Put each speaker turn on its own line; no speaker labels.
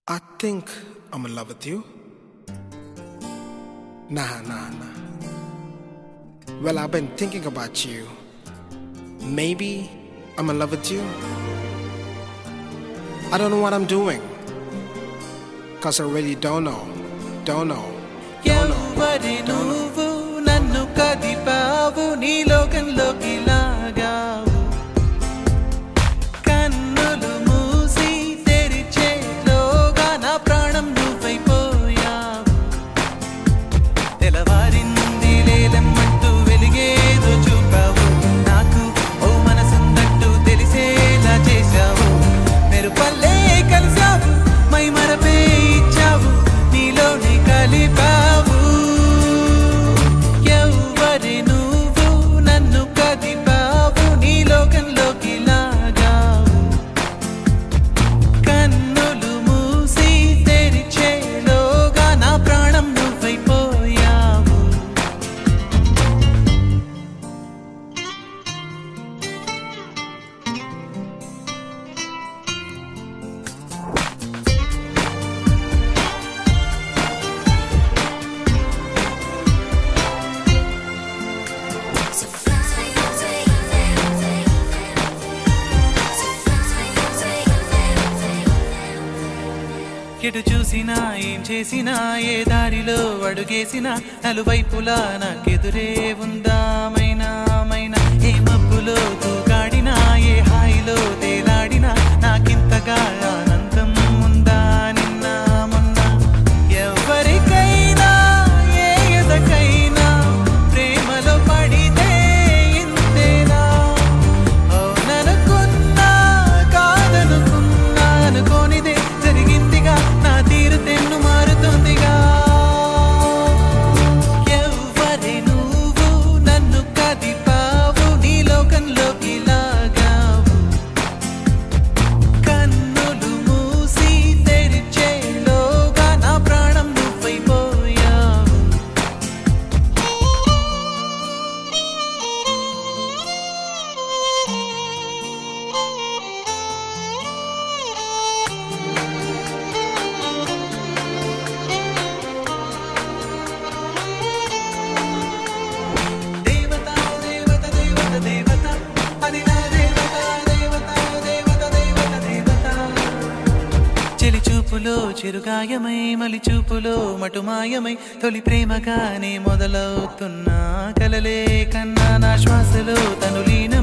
I think I'm in love with you. Nah. Well, I've been thinking about you. Maybe I'm in love with you. I don't know what I'm doing, 'cause I really don't know.
ఎవరి నువ్వు నన్ను కదిపావు నీ లోకంలోకి లాగావు కన్నులు మూసి తెరిచేలోగా నా ప్రాణం నువ్వైపోయావు తెలవారింది లేలమ్మంటూ వెలిగేదో చూపావు నాకు ఓ మనసున్నట్టు తెలిసేలా చేశావు మెరుపల్లే కలిసావు మై మరపే ఇచ్చావు నీలోనే కలిపావు ఎవరి నువ్వు నన్ను కదిపావు నీ లోకంలోకి లాగావు కన్నులు మూసి తెరిచేలోగా నా ప్రాణం నువ్వైపోయావు ఎటు చూసినా ఏం చేసినా ఏ దారిలో అడుగేసినా నలువైపులా నాకెదురే ఉందామైనా ఏ మబ్బులో తూగాడినా ఏ హాయిలో తేలాడినా నాకింతగా ఆనందం ఉందా నిన్న మొన్న ఎవరికైనా ఏ ఎదకైనా ప్రేమలో పడితే ఇంతేనా అవుననుకున్నా కాదనుకున్నా అనుకోనిదే జరిగిందిగా నా తీరు తెన్ను మారుతుందిగా ఎవరి నువ్వు నన్ను కదిపావు నీ లోకంలోకి లాగావు కన్నులు మూసి తెరిచేలోగా నా ప్రాణం నువ్వైపోయావు దేవత దేవత దేవత దేవత అది నా దేవత దేవత దేవత దేవత దేవత చెలి చూపులో చిరుగాయమై మలి చూపులో మటుమాయమై తొలి ప్రేమగానే మొదలవుతున్నా కలలే కన్నా నా శ్వాసలో తను లీన